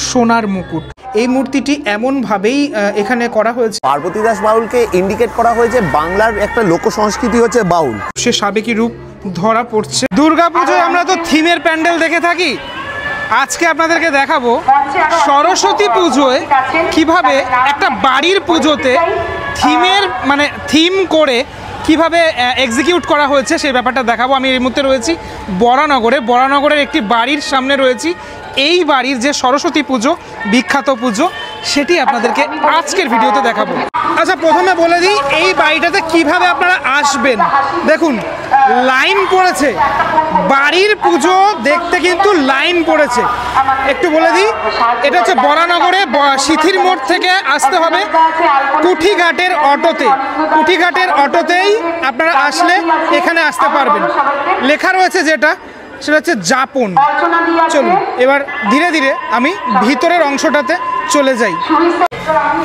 সোনার মুকুট। এই মূর্তিটি এমনভাবেই এখানে করা হয়েছে, পার্বতী দাস বাউলকে ইন্ডিকেট করা হয়েছে। বাংলার একটা লোক সংস্কৃতি হচ্ছে বাউল, সে সাবেকি রূপ ধরা পড়ছে। দুর্গাপুজোয় আমরা তো থিমের প্যান্ডেল দেখে থাকি, আজকে আপনাদেরকে দেখাবো সরস্বতী পুজোয় কিভাবে একটা বাড়ির পুজোতে থিম করে কিভাবে এক্সিকিউট করা হয়েছে সেই ব্যাপারটা দেখাবো। আমি এই মুহূর্তে রয়েছি বরানগরের একটি বাড়ির সামনে রয়েছি। এই বাড়ির যে সরস্বতী পুজো, বিখ্যাত পুজো, সেটি আপনাদেরকে আজকের ভিডিওতে দেখাবো। আচ্ছা, প্রথমে বলে দিই এই বাড়িটাতে কিভাবে আপনারা আসবেন। দেখুন, লাইন পড়েছে, বাড়ির পুজো দেখতে কিন্তু লাইন পড়েছে। একটু বলে দিই, এটা হচ্ছে বরানগরে সিথির মোড় থেকে আসতে হবে কুঠিঘাটের অটোতেই আপনারা আসলে এখানে আসতে পারবেন। লেখা রয়েছে যেটা, সেটা হচ্ছে যাপন। চলুন এবার ধীরে ধীরে আমি ভিতরের অংশটাতে চলে যাই।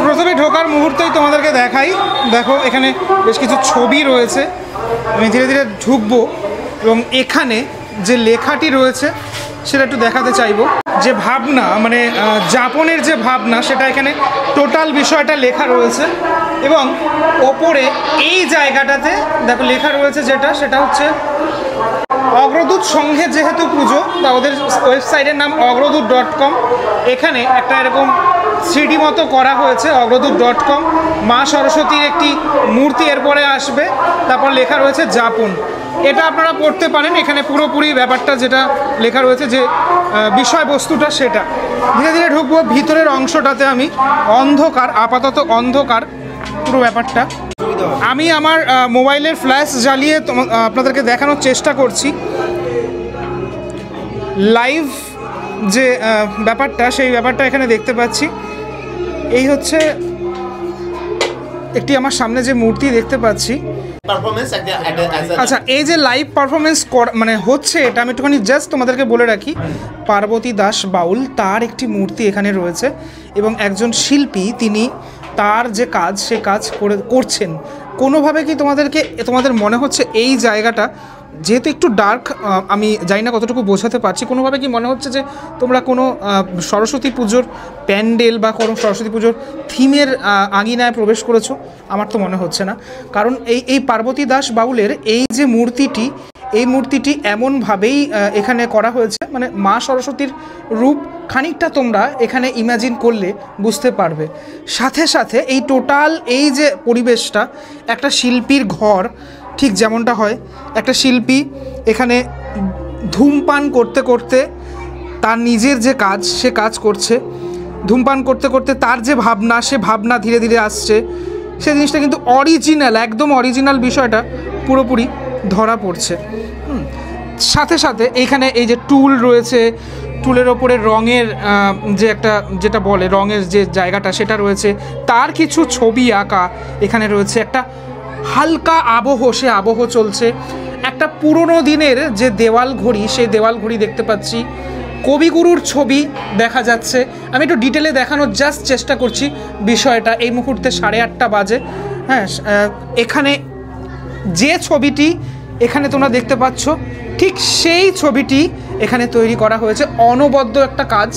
প্রথমে ঢোকার মুহূর্তেই তোমাদেরকে দেখাই, দেখো এখানে বেশ কিছু ছবি রয়েছে। আমি ধীরে ধীরে ঢুকবো এবং এখানে যে লেখাটি রয়েছে সেটা একটু দেখাতে চাইবো। যে ভাবনা, মানে যাপনের যে ভাবনা, সেটা এখানে টোটাল বিষয়টা লেখা রয়েছে। এবং ওপরে এই জায়গাটাতে দেখো লেখা রয়েছে যেটা, সেটা হচ্ছে অগ্রদূত সংঘের যেহেতু পুজো, তা ওদের ওয়েবসাইটের নাম অগ্রদূত.com। এখানে একটা এরকম 3D মতো করা হয়েছে অগ্রদূত.com। মা সরস্বতীর একটি মূর্তি এরপরে আসবে, তারপর লেখা রয়েছে যাপন। এটা আপনারা পড়তে পারেন, এখানে পুরোপুরি ব্যাপারটা যেটা লেখা রয়েছে, যে বিষয়বস্তুটা, সেটা। ধীরে ধীরে ঢুকবো ভিতরের অংশটাতে। আমি অন্ধকার, আপাতত অন্ধকার পুরো ব্যাপারটা। আমি আমার মোবাইলের ফ্ল্যাশ জ্বালিয়ে আপনাদেরকে দেখানোর চেষ্টা করছি লাইভ যে ব্যাপারটা, সেই ব্যাপারটা এখানে দেখতে পাচ্ছি। এই হচ্ছে একটি আমার সামনে যে মূর্তি দেখতে পাচ্ছি। আচ্ছা, এই যে লাইভ পারফরমেন্স মানে হচ্ছে, এটা আমি একটুখানি জাস্ট তোমাদেরকে বলে রাখি। পার্বতী দাস বাউল, তার একটি মূর্তি এখানে রয়েছে এবং একজন শিল্পী, তিনি তার যে কাজ, সে কাজ করছেন। কোনোভাবে কি তোমাদের মনে হচ্ছে এই জায়গাটা যেহেতু একটু ডার্ক, আমি জানি না কতটুকু বোঝাতে পারছি, কোনোভাবে কি মনে হচ্ছে যে তোমরা কোনো সরস্বতী পুজোর প্যান্ডেল বা কোনো সরস্বতী পুজোর থিমের আঙিনায় প্রবেশ করেছো? আমার তো মনে হচ্ছে না, কারণ এই পার্বতী দাস বাউলের এই যে মূর্তিটি, এই মূর্তিটি এমনভাবেই এখানে করা হয়েছে, মানে মা সরস্বতীর রূপ খানিকটা তোমরা এখানে ইমাজিন করলে বুঝতে পারবে। সাথে সাথে এই টোটাল এই যে পরিবেশটা, একটা শিল্পীর ঘর, ঠিক যেমনটা হয় একটা শিল্পী এখানে ধূমপান করতে করতে তার নিজের যে কাজ, সে কাজ করছে। ধূমপান করতে করতে তার যে ভাবনা, সে ভাবনা ধীরে ধীরে আসছে। সেই জিনিসটা কিন্তু অরিজিনাল, একদম অরিজিনাল বিষয়টা পুরোপুরি ধরা পড়ছে। সাথে সাথে এইখানে এই যে টুল রয়েছে, টুলের ওপরে রঙের যে একটা, যেটা বলে রঙের যে জায়গাটা, সেটা রয়েছে। তার কিছু ছবি আঁকা এখানে রয়েছে। একটা হালকা আবহ, সে আবহ চলছে। একটা পুরনো দিনের যে দেওয়াল ঘড়ি, সেই দেওয়াল ঘড়ি দেখতে পাচ্ছি। কবিগুরুর ছবি দেখা যাচ্ছে। আমি একটু ডিটেলে দেখানোর জাস্ট চেষ্টা করছি বিষয়টা। এই মুহূর্তে 8:30 বাজে। হ্যাঁ, এখানে যে ছবিটি এখানে তোমরা দেখতে পাচ্ছ, ঠিক সেই ছবিটি এখানে তৈরি করা হয়েছে। অনবদ্য একটা কাজ,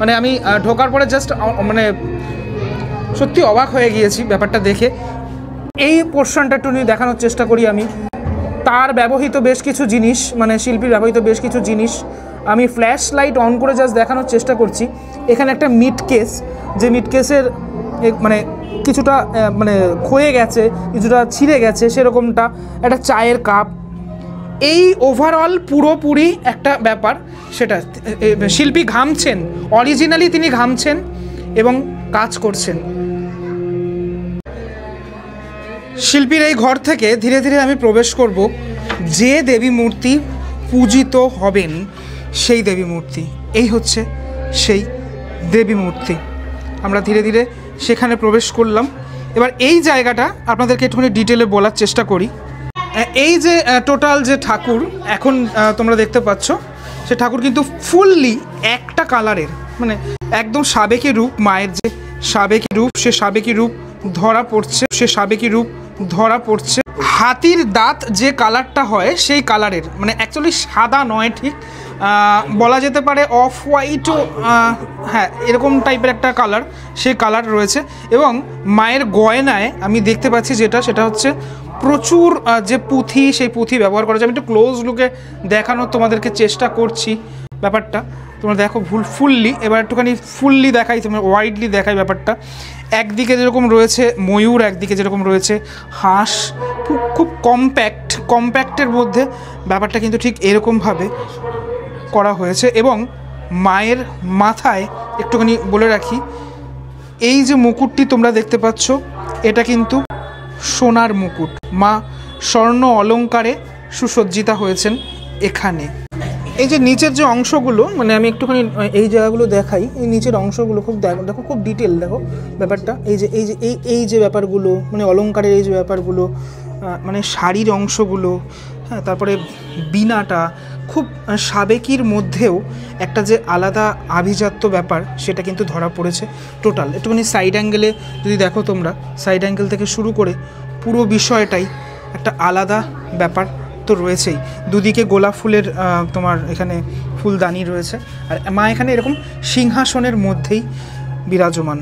মানে আমি ঢোকার পরে জাস্ট মানে সত্যি অবাক হয়ে গিয়েছি ব্যাপারটা দেখে। এই পোর্শনটা একটু দেখানোর চেষ্টা করি আমি। তার ব্যবহৃত বেশ কিছু জিনিস, মানে শিল্পীর ব্যবহৃত বেশ কিছু জিনিস আমি ফ্ল্যাশ লাইট অন করে জাস্ট দেখানোর চেষ্টা করছি। এখানে একটা মিট কেস, যে মিট কেসের মানে কিছুটা মানে ক্ষয়ে গেছে, কিছুটা ছিঁড়ে গেছে, সেরকমটা একটা চায়ের কাপ। এই ওভারঅল পুরোপুরি একটা ব্যাপার, সেটা শিল্পী ঘামছেন, অরিজিনালি তিনি ঘামছেন এবং কাজ করছেন। শিল্পীর এই ঘর থেকে ধীরে ধীরে আমি প্রবেশ করব যে দেবী মূর্তি পূজিত হবেন, সেই দেবী মূর্তি। এই হচ্ছে সেই দেবী মূর্তি। আমরা ধীরে ধীরে সেখানে প্রবেশ করলাম। এবার এই জায়গাটা আপনাদেরকে একটুখানি ডিটেলে বলার চেষ্টা করি। এই যে টোটাল যে ঠাকুর এখন তোমরা দেখতে পাচ্ছ, সে ঠাকুর কিন্তু ফুললি একটা কালারের, মানে একদম সাবেকি রূপ। মায়ের যে সাবেকি রূপ, সে সাবেকি রূপ ধরা পড়ছে, হাতির দাঁত যে কালারটা হয় সেই কালারের, মানে অ্যাকচুয়ালি সাদা নয় ঠিক, বলা যেতে পারে অফ হোয়াইটও, হ্যাঁ এরকম টাইপের একটা কালার, সেই কালার রয়েছে। এবং মায়ের গয়নায় আমি দেখতে পাচ্ছি সেটা হচ্ছে প্রচুর যে পুঁথি, সেই পুঁথি ব্যবহার করা যায়। আমি একটু ক্লোজ লুকে দেখানোর তোমাদেরকে চেষ্টা করছি ব্যাপারটা, তোমরা দেখো ফুললি। এবার একটুখানি ফুললি দেখাই, তোমরা ওয়াইডলি দেখাই ব্যাপারটা। একদিকে যেরকম রয়েছে ময়ূর, একদিকে যেরকম রয়েছে হাঁস, খুব কম্প্যাক্টের মধ্যে ব্যাপারটা কিন্তু ঠিক এরকমভাবে করা হয়েছে। এবং মায়ের মাথায় একটুখানি বলে রাখি, এই যে মুকুটটি তোমরা দেখতে পাচ্ছ এটা কিন্তু সোনার মুকুট। মা স্বর্ণ অলঙ্কারে সুসজ্জিতা হয়েছেন এখানে। এই যে নিচের যে অংশগুলো, মানে আমি একটুখানি এই জায়গাগুলো দেখাই, এই নিচের অংশগুলো খুব দেখো, খুব ডিটেল দেখো ব্যাপারটা। এই যে ব্যাপারগুলো, মানে অলঙ্কারের এই যে ব্যাপারগুলো, মানে শাড়ির অংশগুলো, হ্যাঁ, তারপরে বিনাটা খুব সাবেকির মধ্যেও একটা যে আলাদা আভিজাত্য ব্যাপার সেটা কিন্তু ধরা পড়েছে টোটাল। একটুখানি সাইড অ্যাঙ্গেলে যদি দেখো তোমরা, সাইড অ্যাঙ্গেল থেকে শুরু করে পুরো বিষয়টাই একটা আলাদা ব্যাপার তো রয়েছেই। দুদিকে গোলাপ ফুলের তোমার এখানে ফুলদানি রয়েছে, আর মা এখানে এরকম সিংহাসনের মধ্যেই বিরাজমান।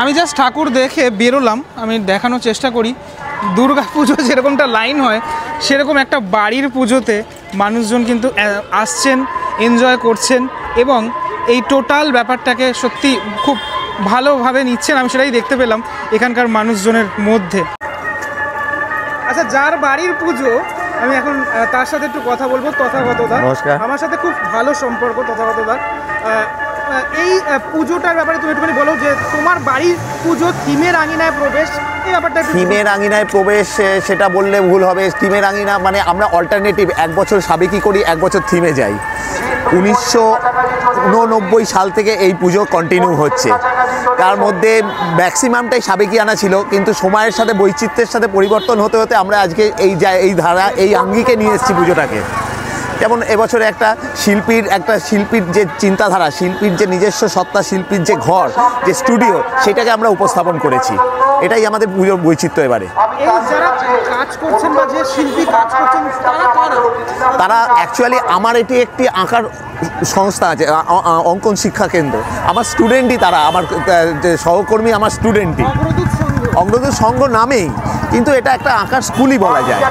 আমি জাস্ট ঠাকুর দেখে বেরোলাম, আমি দেখানোর চেষ্টা করি দুর্গা পুজো যেরকমটা লাইন হয় সেরকম একটা বাড়ির পুজোতে মানুষজন কিন্তু আসছেন, এনজয় করছেন এবং এই টোটাল ব্যাপারটাকে সত্যি খুব ভালোভাবে নিচ্ছেন। আমি সেটাই দেখতে পেলাম এখানকার মানুষজনের মধ্যে। আচ্ছা, যার বাড়ির পুজো আমি এখন তার সাথে একটু কথা বলবো। তথাগতদা, নমস্কার। আমার সাথে খুব ভালো সম্পর্ক তথাগতদা। এই পুজোটার ব্যাপারে তুমি একটুখানি বলো যে তোমার বাড়ির পুজো থিমের আঙিনায় প্রবেশ, এই ব্যাপারটা। থিমের আঙিনায় প্রবেশ সেটা বললে ভুল হবে। থিমের আঙিনা মানে আমরা অল্টারনেটিভ, এক বছর সাবেকি করি, এক বছর থিমে যাই। 1989 সাল থেকে এই পুজো কন্টিনিউ হচ্ছে। তার মধ্যে ম্যাক্সিমামটাই সাবেকি আনা ছিল, কিন্তু সময়ের সাথে বৈচিত্র্যের সাথে পরিবর্তন হতে হতে আমরা আজকে এই ধারা, এই আঙ্গিকে নিয়ে এসেছি পুজোটাকে। যেমন এবছরে একটা শিল্পীর যে চিন্তাধারা, শিল্পীর যে নিজস্ব সত্তা, শিল্পীর যে ঘর, যে স্টুডিও, সেটাকে আমরা উপস্থাপন করেছি। এটাই আমাদের পুজোর বৈচিত্র্য। এবারে তারা অ্যাকচুয়ালি, আমার এটি একটি আঁকার সংস্থা আছে, অঙ্কন শিক্ষা কেন্দ্র। আমার স্টুডেন্টই তারা, আমার সহকর্মী, আমার স্টুডেন্টই। অগ্রদূত সংঘ নামেই, কিন্তু এটা একটা আঁকার স্কুলই বলা যায়।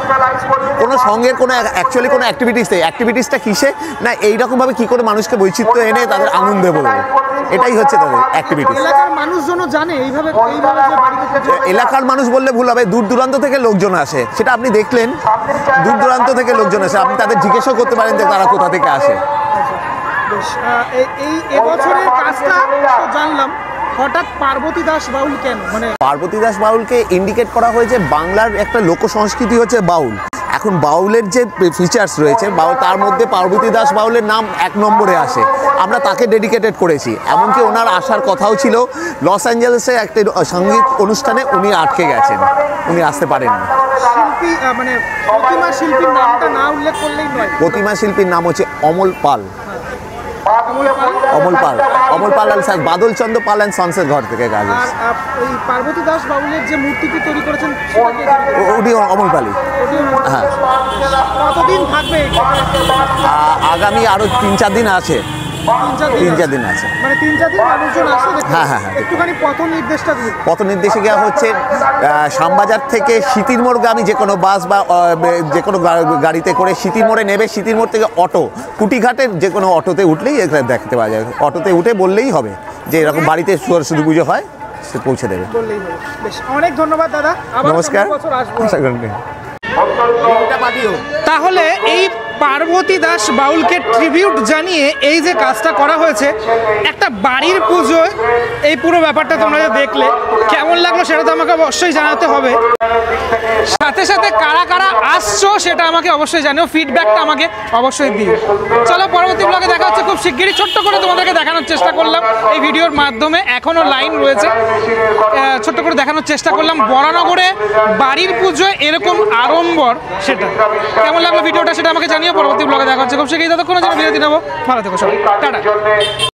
কোনো সঙ্গের কোনো অ্যাকচুয়ালি কোনো অ্যাক্টিভিটিসটা কিসে না, এইরকমভাবে কী করে মানুষকে বৈচিত্র্য এনে তাদের আনন্দ দেবো, এটাই হচ্ছে তাদের অ্যাক্টিভিটিস। এলাকার মানুষজনও জানে এইভাবে এলাকার মানুষ বললে ভুল হবে, দূর দূরান্ত থেকে লোকজন আসে, সেটা আপনি দেখলেন। দূর দূরান্ত থেকে লোকজন আসে, আপনি তাদের জিজ্ঞাসাও করতে পারেন যে তারা কোথা থেকে আসে। এই এবছরের কাজটা জানলাম, হঠাৎ পার্বতী দাস বাউল কেন? মানে পার্বতী দাস বাউলকে ইন্ডিকেট করা হয়েছে, বাংলার একটা লোক সংস্কৃতি হচ্ছে বাউল। এখন বাউলের যে ফিচার্স রয়েছে বাউল, তার মধ্যে পার্বতী দাস বাউলের নাম 1 নম্বরে আসে। আমরা তাকে ডেডিকেটেড করেছি। এমনকি ওনার আসার কথাও ছিল লস অ্যাঞ্জেলেসে একটা সঙ্গীত অনুষ্ঠানে, উনি আটকে গেছেন, উনি আসতে পারেননি। শিল্পী মানে প্রতিমা শিল্পীর নামটা না উল্লেখ করলেই নয়। প্রতিমা শিল্পীর নাম হচ্ছে অমল পাল। অমল পাল আর বাদল চন্দ্র পাল অ্যান্ড সন্সের ঘর থেকে গাছ। আর ওই পার্বতী দাস বাউলের যে মূর্তিটি তৈরি করেছেন উনি অমল পালই। হ্যাঁ, কতদিন থাকবে? আগামী আরো 3-4 দিন আছে। 3-4 দিন আছে, মানে 3-4 দিন মানুষজন আসে। হ্যাঁ হ্যাঁ হ্যাঁ। একটুখানি পথ নির্দেশে গিয়ে হচ্ছে শ্যামবাজার থেকে সিতির মোড়গামী যে কোনো বাস বা যে কোনো গাড়িতে করে সিতির মোড়ে নেবে। সিতির মোড় থেকে অটো, কুটিঘাটের যে কোনো অটোতে উঠলেই এখানে দেখতে পাওয়া যায়। অটোতে উঠে বললেই হবে যে এরকম বাড়িতে সরস্বতী পুজো হয়, সে পৌঁছে দেবে। অনেক ধন্যবাদ দাদা, নমস্কার। তাহলে এই পার্বতী দাস বাউলকে ট্রিবিউট জানিয়ে এই যে কাজটা করা হয়েছে, একটা বাড়ির পুজোয় এই পুরো ব্যাপারটা তোমরা যে দেখলে, কেমন লাগলো সেটা তো আমাকে অবশ্যই জানাতে হবে। সাথে সাথে কারা কারা আসছো সেটা আমাকে অবশ্যই জানিও, ফিডব্যাকটা আমাকে অবশ্যই দিও। চলো পরবর্তী ব্লগে দেখা হচ্ছে খুব শিগগিরই। ছোট্ট করে তোমাদেরকে দেখানোর চেষ্টা করলাম এই ভিডিওর মাধ্যমে, এখনও লাইন রয়েছে, ছোট্ট করে দেখানোর চেষ্টা করলাম বরানগরে বাড়ির পুজোয় এরকম আড়ম্বর। সেটা কেমন লাগলো ভিডিওটা সেটা আমাকে জানিও। পরবর্তী ব্লগে দেখা হচ্ছে খুব শিগগিরই। ততক্ষণের জন্য বিরতি নেবো। ভালো থেকো সবাই, টাটা।